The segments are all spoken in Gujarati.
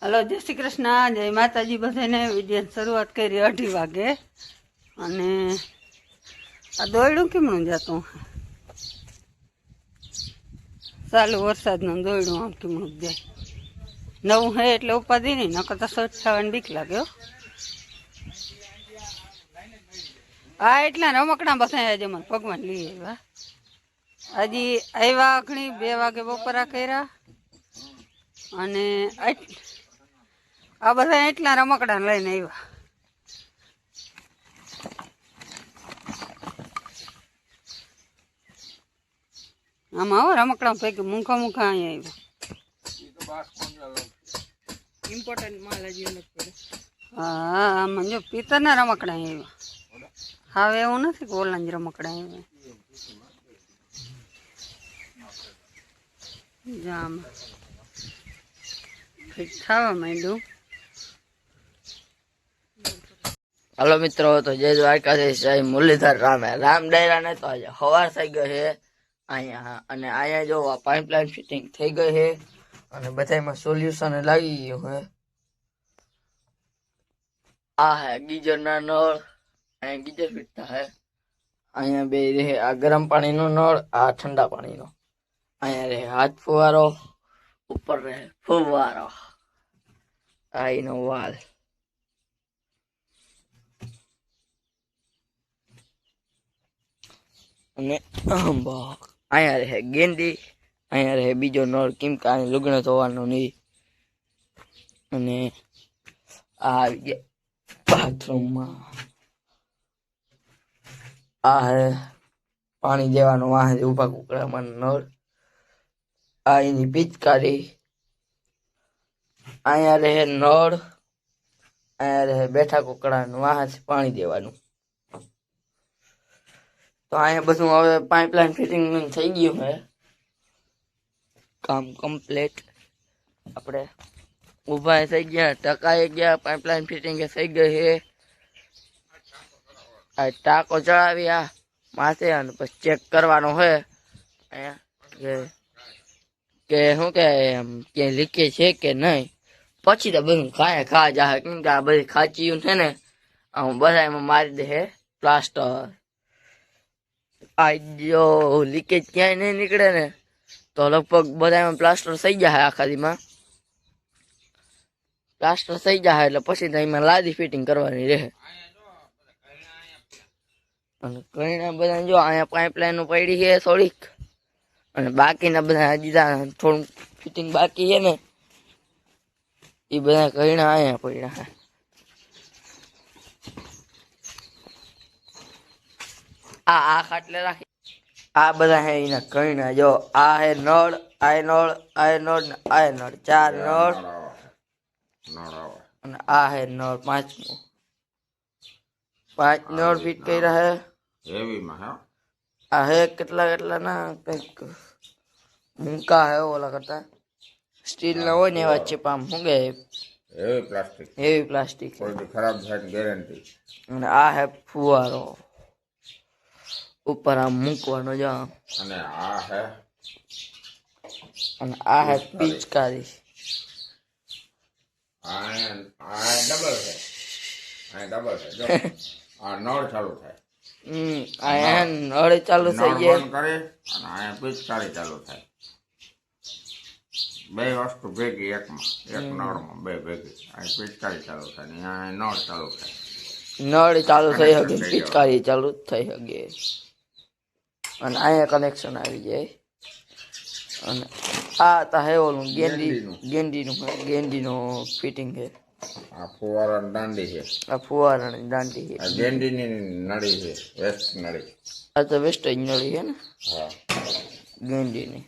હલો, જય શ્રી કૃષ્ણ, જય માતાજી બધાને. વિડીયોની શરૂઆત કરી 2:30 વાગે અને આ દોયડું કેમનું જતું ચાલુ વરસાદનું દોયડું આમ કેમનું જાય. નવું હે એટલે ઉપાધિ નહીં, નકર તો શોટ થવાની બીક લાગ્યો. હા, એટલા રમકડા બધા આજે મને ભગવાન લઈ આવ્યા. હજી આવ્યા ઘણી 2 વાગે બપોરા કર્યા અને આ બધા એટલા રમકડા લઈને આવ્યા. આમાં હો રમકડા પૈકી મૂંઘા અહીંયા આવ્યા. ઇમ્પોર્ટન્ટ માલ હજી અલગ પડે. હા, આમાં જો પિત્તરના રમકડા આવ્યા. હવે એવું નથી કે ઓલા જ રમકડા આવ્યા. જામ ફિટ થવા માંડ્યું. હાલો મિત્રો, તો જય દ્વારકાધીશ, જય મુરલીધર રામ ડાયરા ને તો આજે સવાર થઈ ગયો છે અહીંયા. અને અહીંયા જો પાઇપલાઇન ફિટિંગ થઈ ગઈ છે અને બધામાં સોલ્યુશન લાગી ગયું છે. આ હે ગીઝર ના નળ, અહીંયા ગીઝર ફિટ થાય. અહીંયા બે રહે આ ગરમ પાણીનો નળ, આ ઠંડા પાણીનો. અહીંયા રહે હાથ ફુવારો, ઉપર રહે ફુવારો, આ એનો વાલ. અને અહીંયા રહે ગેંડી, અહીંયા રહે બીજો નળ, કેમ કે અહીં લુગડો ધોવાનો નહીં. અને આ આવી ગયા બાથરૂમમાં. આ હે પાણી દેવાનું, વાહ ઉભા કુકડામાં નળ. આ એની પિચકારી. અહીંયા રહે નળ, અહીંયા રહે બેઠા કુકડાનું, વાહ પાણી દેવાનું. તો અહીંયા બધું હવે પાઇપલાઇન ફિટિંગ થઈ ગયું છે, કામ કમ્પ્લીટ. આપણે ઊભા થઈ ગયા, ટકાઈ ગયા, પાઇપલાઇન ફિટિંગ થઈ ગઈ છે. આ ટાંકો ચડાવ્યા માથે અને પછી ચેક કરવાનો હોય અહીંયા કે શું કે લીકેજ છે કે નહીં. પછી તો બધું ખા જાય, કેમ કે આ બધી ખાંચીયું છે ને બધા એમાં મારી દે પ્લાસ્ટર. આ જો લીકેજ ક્યાંય નહીં નીકળે ને તો લગભગ બધામાં પ્લાસ્ટર થઈ જાય. આખા દીમાં પ્લાસ્ટર થઈ જાય એટલે પછી તો એમાં લાદી ફિટિંગ કરવાની રહે. અને ઘણા બધા જો અહીંયા પાઇપલાઇન પડી છે થોડીક, અને બાકીના બધા હજી થોડું ફિટિંગ બાકી છે ને એ બધા ઘણા અહીંયા પડ્યા છે. આ ખાટલે રાખી આ બધા હે એના કઈના. જો આ હે નળ, આ નળ, આ નળ ને આ નળ, 4 નળ. અને આ હે નળ 5મો. 5 નળ ફિટ કર્યા હે હેવીમાં. આ હે કેટલા ના કઈક મૂંકા હે ઓલા કરતા સ્ટીલ ના હોય ને એવા છે. પામ શું કે હેવી પ્લાસ્ટિક ખરાબ થાય ગેરંટી. અને આ હે ફુવારો ઉપર આમ મૂકવાનો જો. અને આ હે પિચકારી. આ નળ ચાલુ થાય. આ નળ ચાલુ થઈ જાય કરે અને આ પિચકારી ચાલુ થાય. બે વસ્તુ ભેગી એકમાં, એક નળમાં બે ભેગી. આ પિચકારી ચાલુ થાય ને આ નળ ચાલુ થાય. નળ ચાલુ થઈ શકે, પિચકારી ચાલુ થઈ શકે. અને અહીંયા કનેક્શન આવી જાય. અને આ તા હે ઓલું ગેંડીનું ફિટિંગ છે. આ ફુવારાની દાંડી છે. આ ફુવારાની દાંડી છે. આ ગેંડીની નળી છે, વેસ્ટ નળી. આ તો વેસ્ટેજ નળી છે ને. હા, ગેંડીની.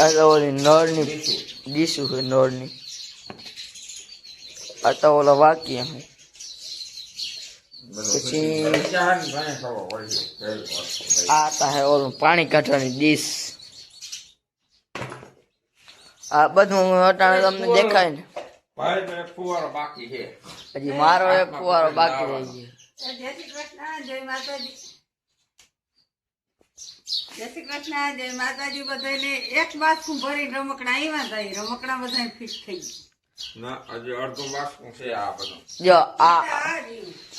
આ તો ઓલી નળની ડીશું છે નળની. આ તો ઓલા વાક્ય છે. પછી આ તા હે ઓલું પાણી કાઢવાની ડીશ. આ બધું અટાણે તમને દેખાય ને. ફુવારો બાકી છે હજી મારો એક ફુવારો બાકી રહી ગયો. જય શ્રી કૃષ્ણ, જય માતાજી. જય શ્રી કૃષ્ણ, જય માતાજી બધાને. એક બાસ્કું ભરીને રમકડા આવ્યા હતા, રમકડા બધા ફિટ થઈ ના હજી અડધું બાસ્કું છે આ બધું. જો આ ગયા.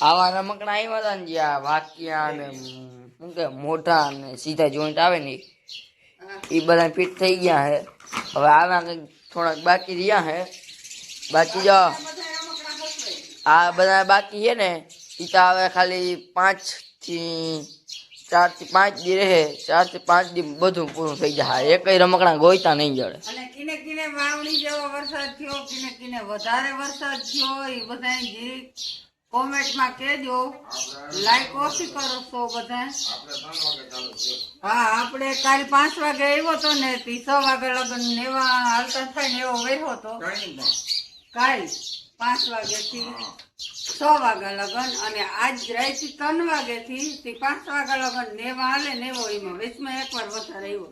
આવા રમકડા આવ્યા હતા ને જે આ વાક્યા ને શું કે મોઢા ને સીધા જોઈન્ટ આવે ને એ બધા ફિટ થઈ ગયા હે. હવે આવા કંઈક થોડાક બાકી રહ્યા હે. બાકી જો આ બધા બાકી છે ને એ તો હવે ખાલી 4 થી 5 દી રહે. 4 થી 5 દી બધું પૂરું થઈ જાય. એકય રમકડા ગોઈતા નહીં જડે. અને કિને કિને વાવણી જેવો વરસાદ થયો, કિને કિને વધારે વરસાદ થયો, એ બધા જે કોમેન્ટમાં કહેજો. લાઈક ઓછી કરો છો બધા. હા, આપણે કાલ 5 વાગે આવ્યો તો ને 6 વાગે લગન નેવા હાલતા થાય ને એવો વેરો હતો. કાલ 5 વાગ્યાથી 6 વાગ્યા લગન, અને આજ રાત 3 વાગ્યાથી 5 વાગ્યા લગન નેવા હાલે નેવો. એમાં વેચમાં એકવાર વધારે આવ્યો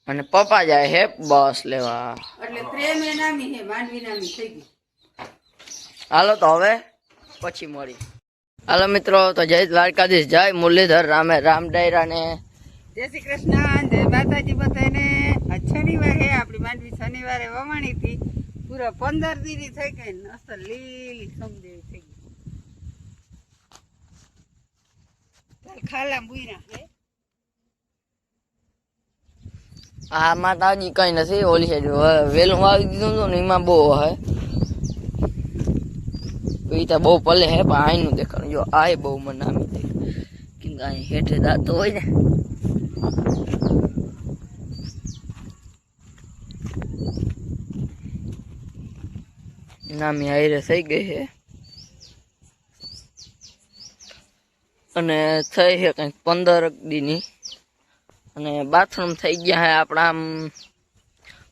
અને પપ્પા જાય હે બસ લેવા. એટલે પ્રેમ એ નામી હે, માંડવી નામી થઈ ગઈ. હાલો તો હવે પછી મળી. હાલો મિત્રો, તો જય દ્વારકાધીશ, જય મુરલીધર રામે રામ ડાયરા ને જય શ્રી કૃષ્ણ, જય માતાજી બધાને. આજ શનિવાર હે, આપણી માંડવી શનિવારે વવાણી હતી. પૂરા 15 દીની થઈ ગઈ ને અસર લીલી સમજેવી થઈ ગઈ. ખાલા બુઈરા હે. આમાં તો હજી કઈ નથી. ઓલી સાઈડ વેલું વાવી દીધું હતું ને એમાં બહુ હે. એ તો બહુ પલે હે, પણ અહીંનું દેખાડું. જો આ બહુ મને નામી દે કેમ કે અહીં હેઠે દાતો હોય ને. નામી હાઈરે થઈ ગઈ છે અને થઈ છે કંઈક 15 દીની. અને બાથરૂમ થઈ ગયા હે આપણા આમ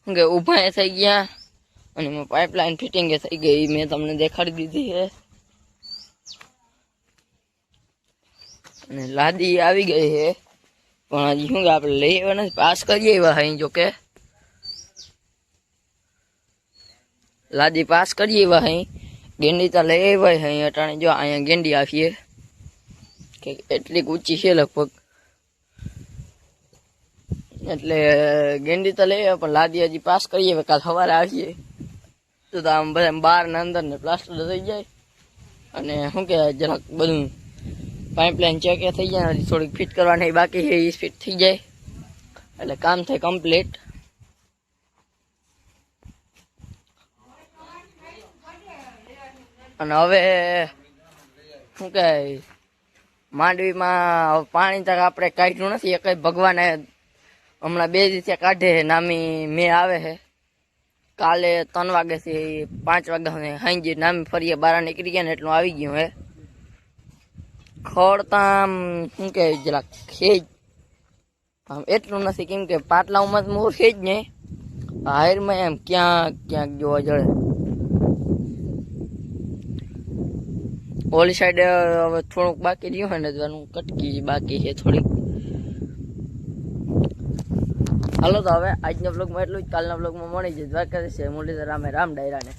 શું કે ઊભા થઈ ગયા. અને એમાં પાઇપલાઇન ફિટિંગ થઈ ગઈ, મેં તમને દેખાડી દીધી છે. અને લાદી આવી ગઈ છે, પણ હજી શું કે આપણે લઈ આવ્યા નથી, પાસ કરીએ એવા અહીં. જો કે લાદી પાસ કરીએ એવા અહીં. ગેંડી તો લઈ આવ્યા અહીં અટાણે. જો અહીંયા ગેંડી આવીએ કે એટલી ઊંચી છે લગભગ, એટલે ગેંડી તો લઈ આવ્યા, પણ લાદી હજી પાસ કરીએ. કાલ સવારે આવીએ તો આમ બધા બહાર ને અંદર ને પ્લાસ્ટર થઈ જાય. અને શું કે જરાક બધું પાઇપલાઇન ચેક થઈ જાય. હજી થોડીક ફિટ કરવાની બાકી છે, એ ફિટ થઈ જાય એટલે કામ થાય કમ્પ્લીટ. અને હવે શું કે માંડવીમાં પાણી તક આપણે કાઢ્યું નથી. એક ભગવાને હમણાં 2 દિવસે કાઢે નામી મેં આવે છે. કાલે 3 વાગ્યાથી 5 વાગ્યા સુધી હાંજી નામી ફરીએ બહાર નીકળી ગયા ને એટલું આવી ગયું હે. ખડ આમ શું કે જરાક ખેજ આમ એટલું નથી, કેમ કે પાટલાઓમાં મોર ખેજ ને હાયરમાં એમ ક્યાંક ક્યાંક જોવા જડે. ઓલી સાઈડ હવે થોડુંક બાકી રહ્યું હોય ને કટકી બાકી છે થોડીક. હાલો તો હવે આજના બ્લોગમાં એટલું જ. કાલના બ્લોગમાં મળી જાય દ્વારકાધીશ મુરલીધર રામે રામ ડાયરાને.